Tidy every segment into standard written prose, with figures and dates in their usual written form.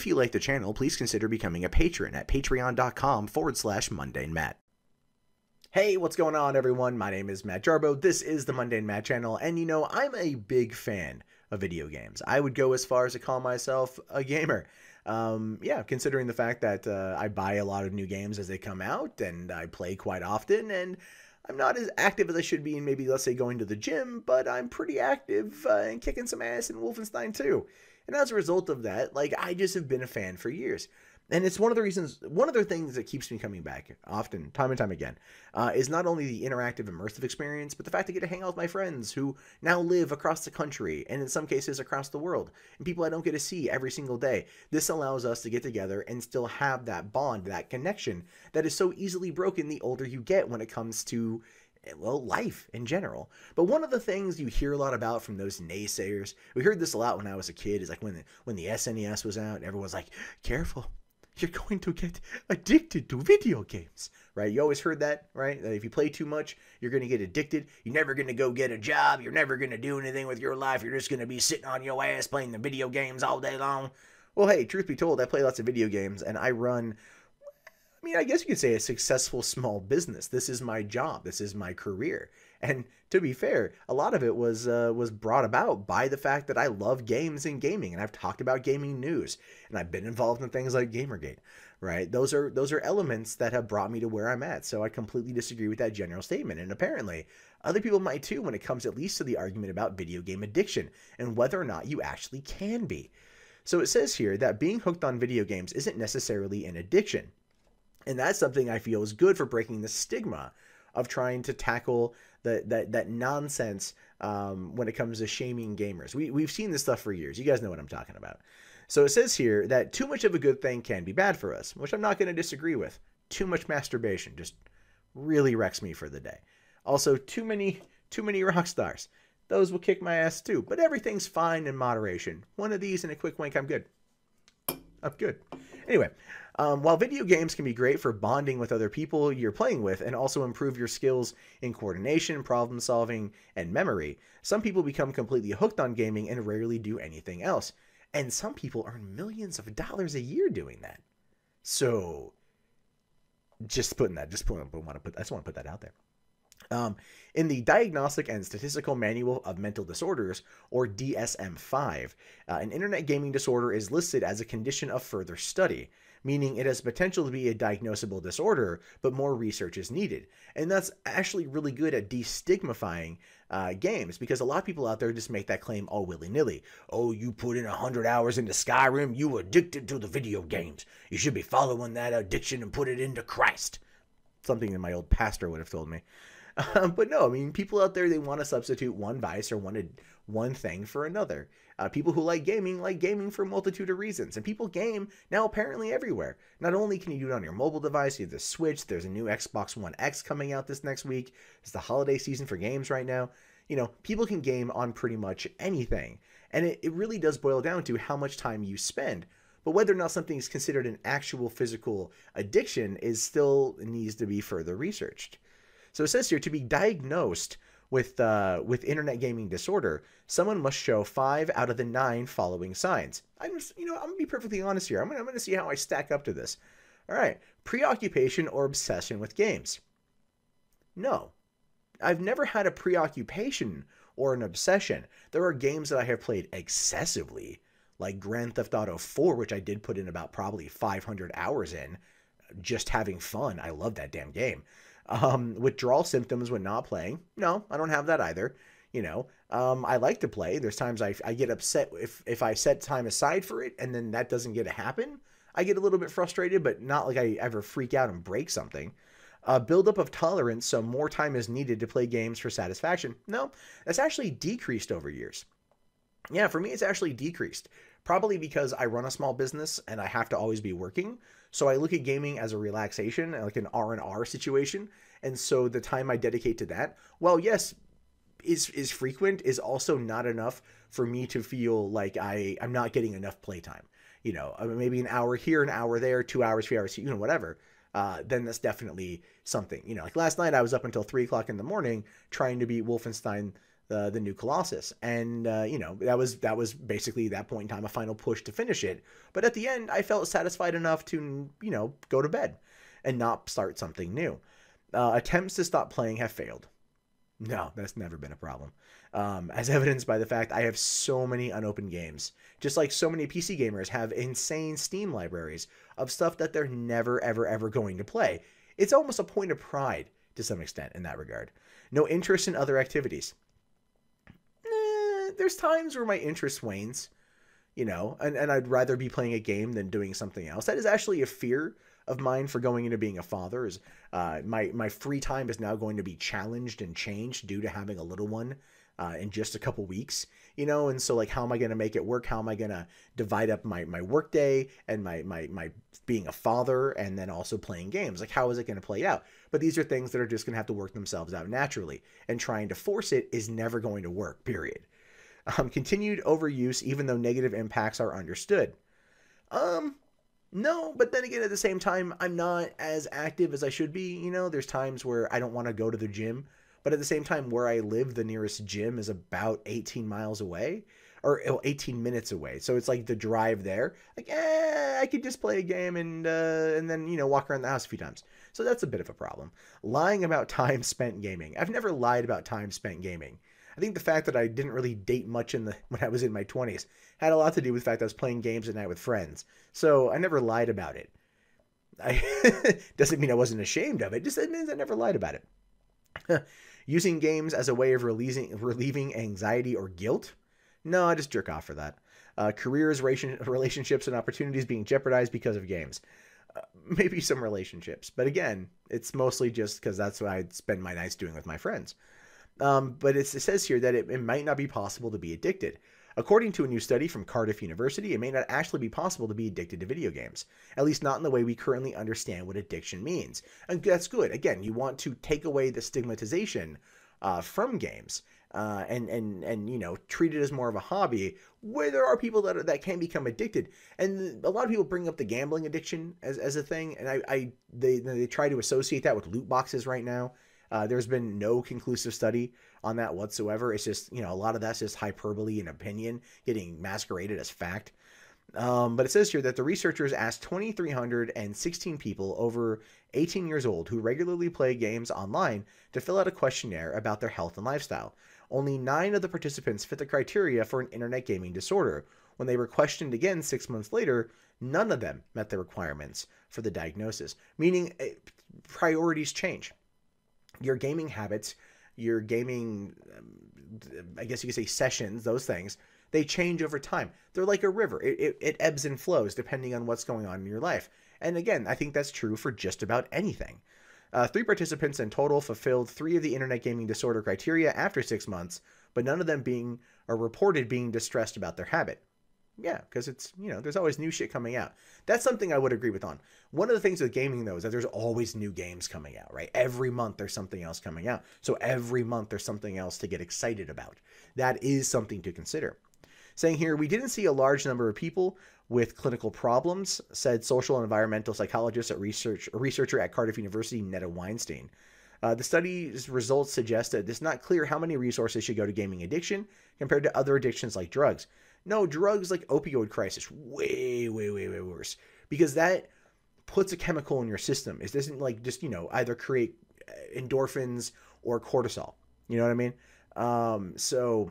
If you like the channel, please consider becoming a patron at patreon.com/MundaneMat. Hey, what's going on, everyone? My name is Matt Jarbo. This is the Mundane Matt channel, and you know, I'm a big fan of video games. I would go as far as to call myself a gamer. Yeah, considering the fact that I buy a lot of new games as they come out, and I play quite often, and I'm not as active as I should be in maybe, let's say, going to the gym, but I'm pretty active and kicking some ass in Wolfenstein 2. And as a result of that, like, I just have been a fan for years. And it's one of the reasons, one of the things that keeps me coming back often, time and time again, is not only the interactive, immersive experience, but the fact I get to hang out with my friends who now live across the country and in some cases across the world, and people I don't get to see every single day. This allows us to get together and still have that bond, that connection that is so easily broken the older you get when it comes to, well, life in general. But one of the things you hear a lot about from those naysayers, we heard this a lot when I was a kid, is like when the SNES was out, everyone's like, careful, you're going to get addicted to video games, right? You always heard that, right? That if you play too much, you're going to get addicted. You're never going to go get a job. You're never going to do anything with your life. You're just going to be sitting on your ass playing the video games all day long. Well, hey, truth be told, I play lots of video games, and I run, I mean, I guess you could say a successful small business. This is my job. This is my career. And to be fair, a lot of it was brought about by the fact that I love games and gaming, and I've talked about gaming news, and I've been involved in things like Gamergate, right? Those are elements that have brought me to where I'm at. So I completely disagree with that general statement, and apparently other people might too when it comes at least to the argument about video game addiction and whether or not you actually can be. So it says here that being hooked on video games isn't necessarily an addiction. And that's something I feel is good for breaking the stigma of trying to tackle that nonsense when it comes to shaming gamers. We've seen this stuff for years. You guys know what I'm talking about. So it says here that too much of a good thing can be bad for us, which I'm not going to disagree with. Too much masturbation just really wrecks me for the day. Also, too many rock stars. Those will kick my ass too. But everything's fine in moderation. One of these and a quick wink, I'm good. I'm good. Anyway, while video games can be great for bonding with other people you're playing with and also improve your skills in coordination, problem solving, and memory, some people become completely hooked on gaming and rarely do anything else. And some people earn millions of dollars a year doing that. So, I just want to put that out there. In the Diagnostic and Statistical Manual of Mental Disorders, or DSM-5, an internet gaming disorder is listed as a condition of further study, meaning it has potential to be a diagnosable disorder, but more research is needed. And that's actually really good at destigmifying games, because a lot of people out there just make that claim all willy-nilly. Oh, you put in 100 hours into Skyrim, you addicted to the video games. You should be following that addiction and put it into Christ. Something that my old pastor would have told me. But no, I mean, people out there, they want to substitute one vice or one thing for another. People who like gaming for a multitude of reasons. And people game now apparently everywhere. Not only can you do it on your mobile device, you have the Switch, there's a new Xbox One X coming out this next week. It's the holiday season for games right now. You know, people can game on pretty much anything. And it really does boil down to how much time you spend. But whether or not something is considered an actual physical addiction is still needs to be further researched. So it says here, to be diagnosed with internet gaming disorder, someone must show 5 out of the 9 following signs. I'm gonna be perfectly honest here. I'm gonna see how I stack up to this. All right, preoccupation or obsession with games. No, I've never had a preoccupation or an obsession. There are games that I have played excessively, like Grand Theft Auto 4, which I did put in about probably 500 hours in, just having fun. I love that damn game. Withdrawal symptoms when not playing. No, I don't have that either. You know, I like to play. There's times I get upset if I set time aside for it and then that doesn't get to happen. I get a little bit frustrated, but not like I ever freak out and break something. Buildup of tolerance, so more time is needed to play games for satisfaction. No, that's actually decreased over years. Yeah, for me, it's actually decreased. Probably because I run a small business and I have to always be working. So I look at gaming as a relaxation, like an R&R situation. And so the time I dedicate to that, well, yes, is frequent, is also not enough for me to feel like I'm not getting enough playtime. You know, maybe an hour here, an hour there, 2 hours, 3 hours, you know, whatever. Then that's definitely something. You know, like last night I was up until 3 o'clock in the morning trying to beat Wolfenstein the new Colossus, and you know, that was basically that point in time a final push to finish it. But at the end, I felt satisfied enough to, you know, go to bed and not start something new. Attempts to stop playing have failed. No, that's never been a problem. As evidenced by the fact I have so many unopened games. Just like so many PC gamers have insane Steam libraries of stuff that they're never, ever, ever going to play. It's almost a point of pride to some extent in that regard. No interest in other activities. There's times where my interest wanes, you know, and I'd rather be playing a game than doing something else. That is actually a fear of mine for going into being a father. Is my free time is now going to be challenged and changed due to having a little one in just a couple weeks, you know. And so, like, how am I going to make it work? How am I going to divide up my work day and my being a father and then also playing games? Like, how is it going to play out? But these are things that are just going to have to work themselves out naturally, and trying to force it is never going to work, period. Continued overuse, even though negative impacts are understood. No, but then again, at the same time, I'm not as active as I should be. You know, there's times where I don't want to go to the gym, but at the same time, where I live, the nearest gym is about 18 miles away, or 18 minutes away. So it's like the drive there. Like, I could just play a game and then, you know, walk around the house a few times. So that's a bit of a problem. Lying about time spent gaming. I've never lied about time spent gaming. I think the fact that I didn't really date much when I was in my 20s had a lot to do with the fact that I was playing games at night with friends. So I never lied about it. Doesn't mean I wasn't ashamed of it. Just means I never lied about it. Using games as a way of relieving anxiety or guilt? No, I just jerk off for that. Careers, relationships, and opportunities being jeopardized because of games. Maybe some relationships. But again, it's mostly just because that's what I spend my nights doing with my friends. But it says here that it might not be possible to be addicted. According to a new study from Cardiff University, it may not actually be possible to be addicted to video games, at least not in the way we currently understand what addiction means. And that's good. Again, you want to take away the stigmatization from games and you know, treat it as more of a hobby, where there are people that can become addicted. And a lot of people bring up the gambling addiction as a thing, and they try to associate that with loot boxes right now. There's been no conclusive study on that whatsoever. It's just, you know, a lot of that's just hyperbole and opinion getting masqueraded as fact. But it says here that the researchers asked 2,316 people over 18 years old who regularly play games online to fill out a questionnaire about their health and lifestyle. Only 9 of the participants fit the criteria for an internet gaming disorder. When they were questioned again 6 months later, none of them met the requirements for the diagnosis, meaning priorities change. Your gaming habits, your gaming, I guess you could say sessions, those things, they change over time. They're like a river. It ebbs and flows depending on what's going on in your life. And again, I think that's true for just about anything. 3 participants in total fulfilled 3 of the internet gaming disorder criteria after 6 months, but none of them reported being distressed about their habit. Yeah, because it's, you know, there's always new shit coming out. That's something I would agree with on. One of the things with gaming, though, is that there's always new games coming out, right? Every month there's something else coming out. So every month there's something else to get excited about. That is something to consider. Saying here, we didn't see a large number of people with clinical problems, said social and environmental psychologist a researcher at Cardiff University, Netta Weinstein. The study's results suggest that it's not clear how many resources should go to gaming addiction compared to other addictions like drugs. No, drugs like opioid crisis, way, way, way, way worse. Because that puts a chemical in your system. It doesn't like just, you know, either create endorphins or cortisol. You know what I mean? So,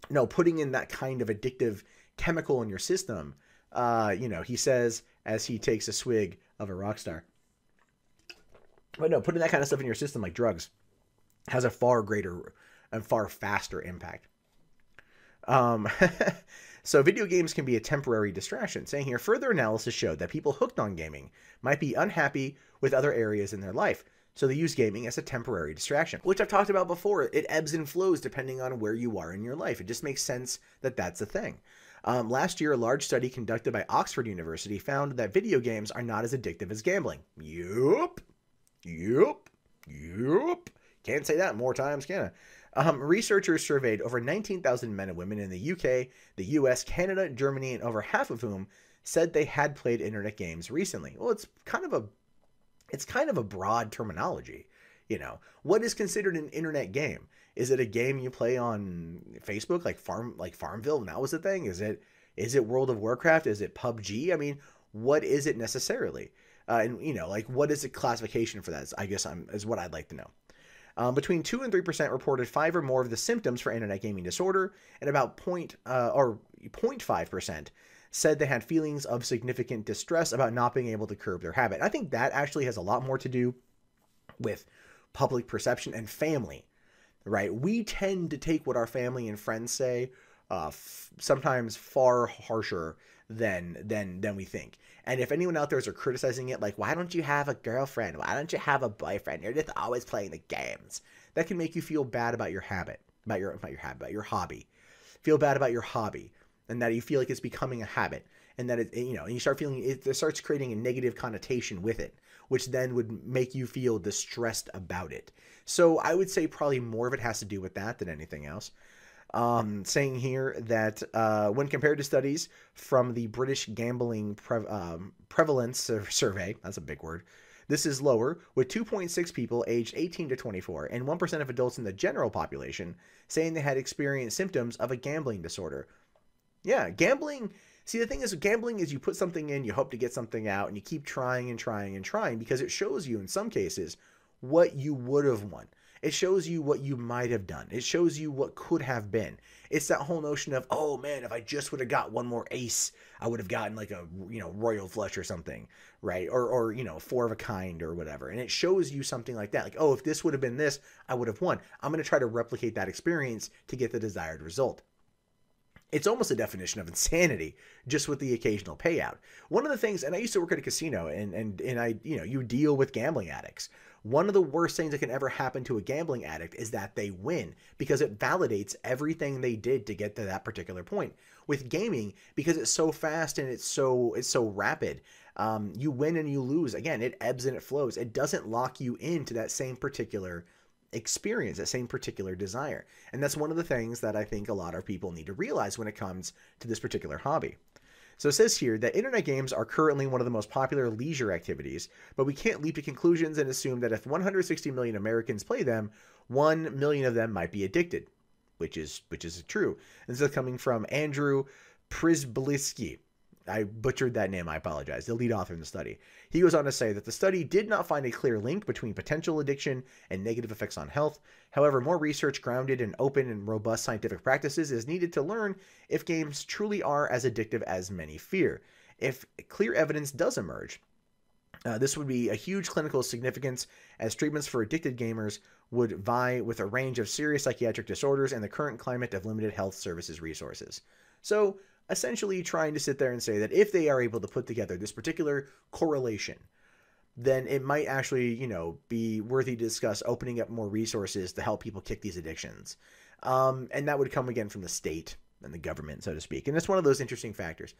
no, putting in that kind of addictive chemical in your system, you know, he says as he takes a swig of a Rockstar. But no, putting that kind of stuff in your system like drugs has a far greater and far faster impact. So video games can be a temporary distraction. Saying here, further analysis showed that people hooked on gaming might be unhappy with other areas in their life. So they use gaming as a temporary distraction, which I've talked about before. It ebbs and flows depending on where you are in your life. It just makes sense that that's a thing. Last year, a large study conducted by Oxford University found that video games are not as addictive as gambling. Yup. Can't say that more times, can I? Researchers surveyed over 19,000 men and women in the UK, the US, Canada, Germany, and over half of whom said they had played internet games recently. Well, it's kind of a broad terminology. You know, what is considered an internet game? Is it a game you play on Facebook, like Farmville? Now is the thing. Is it World of Warcraft? Is it PUBG? I mean, what is it necessarily? And you know, like, what is the classification for that? I guess is what I'd like to know. Between 2 and 3% reported 5 or more of the symptoms for internet gaming disorder, and about 0.5% said they had feelings of significant distress about not being able to curb their habit. I think that actually has a lot more to do with public perception and family, right? We tend to take what our family and friends say sometimes far harsher than we think. And if anyone out there is criticizing it, like, why don't you have a girlfriend? Why don't you have a boyfriend? You're just always playing the games. That can make you feel bad about your habit, about your hobby. Feel bad about your hobby, and that you feel like it's becoming a habit, and that and you start feeling it starts creating a negative connotation with it, which then would make you feel distressed about it. So I would say probably more of it has to do with that than anything else. Saying here that when compared to studies from the British Gambling Prevalence Survey, that's a big word, this is lower, with 2.6 people aged 18 to 24 and 1% of adults in the general population saying they had experienced symptoms of a gambling disorder. Yeah, gambling. See, the thing is, gambling is you put something in, you hope to get something out, and you keep trying and trying and trying because it shows you in some cases what you would have won. It shows you what you might have done. It shows you what could have been. It's that whole notion of, oh man, if I just would have got one more ace, I would have gotten like a, royal flush or something, right? Or 4 of a kind or whatever. And it shows you something like that. Like, oh, if this would have been this, I would have won. I'm going to try to replicate that experience to get the desired result. It's almost a definition of insanity, just with the occasional payout. One of the things, and I used to work at a casino, and I, you deal with gambling addicts. One of the worst things that can ever happen to a gambling addict is that they win, because it validates everything they did to get to that particular point. With gaming, because it's so fast and it's so rapid, you win and you lose. Again, it ebbs and it flows. It doesn't lock you into that same particular experience, that same particular desire. And that's one of the things that I think a lot of people need to realize when it comes to this particular hobby. So it says here that internet games are currently one of the most popular leisure activities, but we can't leap to conclusions and assume that if 160 million Americans play them, 1 million of them might be addicted, which is true. This is coming from Andrew Przybylski. I butchered that name, I apologize, the lead author in the study. He goes on to say that the study did not find a clear link between potential addiction and negative effects on health. However, more research grounded in open and robust scientific practices is needed to learn if games truly are as addictive as many fear. If clear evidence does emerge, this would be a huge clinical significance, as treatments for addicted gamers would vie with a range of serious psychiatric disorders and the current climate of limited health services resources. So, essentially trying to sit there and say that if they are able to put together this particular correlation, then it might actually, be worthy to discuss opening up more resources to help people kick these addictions. And that would come again from the state and the government, so to speak. And that's one of those interesting factors.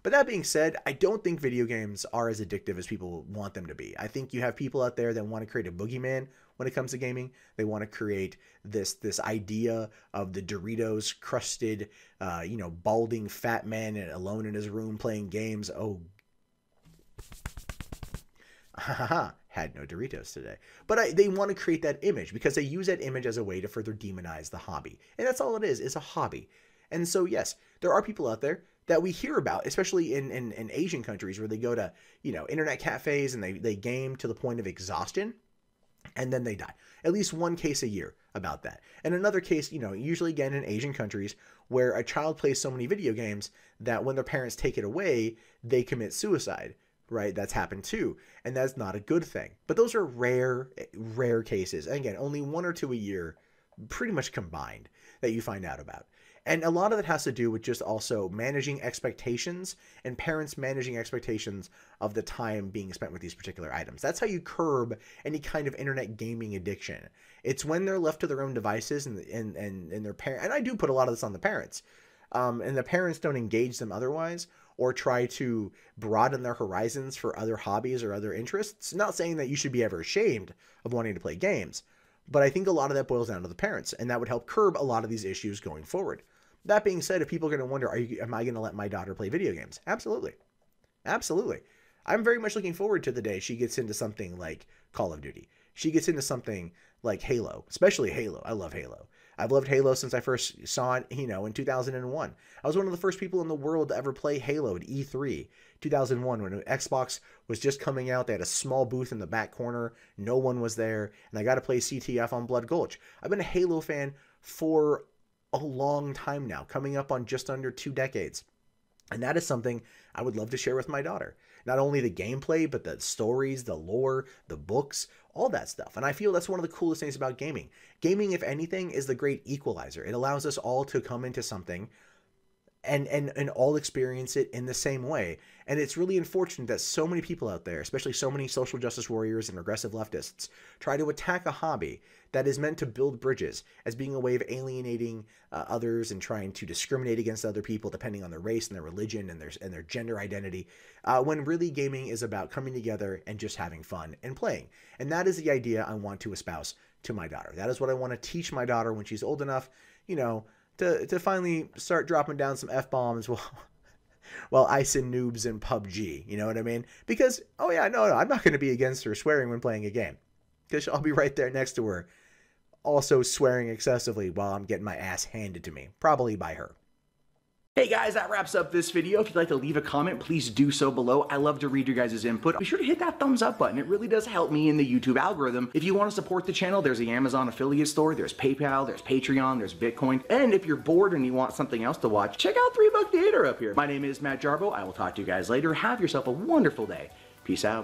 But that being said, I don't think video games are as addictive as people want them to be. I think you have people out there that want to create a boogeyman when it comes to gaming. They want to create this idea of the Doritos crusted, balding fat man alone in his room playing games. Oh, had no Doritos today. But they want to create that image because they use that image as a way to further demonize the hobby. And that's all it is a hobby. And so, yes, there are people out there that we hear about, especially in Asian countries where they go to, internet cafes and they game to the point of exhaustion and then they die. At least one case a year about that. And another case, usually again in Asian countries where a child plays so many video games that when their parents take it away, they commit suicide, right? That's happened too. And that's not a good thing. But those are rare cases. And again, only 1 or 2 a year, pretty much combined, that you find out about. And a lot of it has to do with just also managing expectations and parents managing expectations of the time being spent with these particular items. That's how you curb any kind of internet gaming addiction. It's when they're left to their own devices and their parents, and I do put a lot of this on the parents, and the parents don't engage them otherwise or try to broaden their horizons for other hobbies or other interests. Not saying that you should be ever ashamed of wanting to play games, but I think a lot of that boils down to the parents, and that would help curb a lot of these issues going forward. That being said, if people are going to wonder, am I going to let my daughter play video games? Absolutely. Absolutely. I'm very much looking forward to the day she gets into something like Call of Duty. she gets into something like Halo, especially Halo. I love Halo. I've loved Halo since I first saw it, in 2001. I was one of the first people in the world to ever play Halo at E3 2001 when Xbox was just coming out. They had a small booth in the back corner. No one was there, and I got to play CTF on Blood Gulch. I've been a Halo fan for a long time now, coming up on just under 2 decades. And that is something I would love to share with my daughter. Not only the gameplay, but the stories, the lore, the books, all that stuff. And I feel that's one of the coolest things about gaming. Gaming, if anything, is the great equalizer. It allows us all to come into something and all experience it in the same way. And it's really unfortunate that so many people out there, especially so many social justice warriors and regressive leftists, try to attack a hobby that is meant to build bridges as being a way of alienating others and trying to discriminate against other people depending on their race and their religion and their gender identity, when really gaming is about coming together and just having fun and playing. And that is the idea I want to espouse to my daughter. That is what I want to teach my daughter when she's old enough, to finally start dropping down some F-bombs while icing noobs in PUBG. You know what I mean? Because, no, I'm not going to be against her swearing when playing a game. Because I'll be right there next to her, also swearing excessively while I'm getting my ass handed to me. Probably by her. Hey guys, that wraps up this video. If you'd like to leave a comment, please do so below. I love to read your guys' input. Be sure to hit that thumbs up button. It really does help me in the YouTube algorithm. If you want to support the channel, there's the Amazon affiliate store, there's PayPal, there's Patreon, there's Bitcoin. And if you're bored and you want something else to watch, check out 3 Buck Theater up here. My name is Matt Jarbo. I will talk to you guys later. Have yourself a wonderful day. Peace out.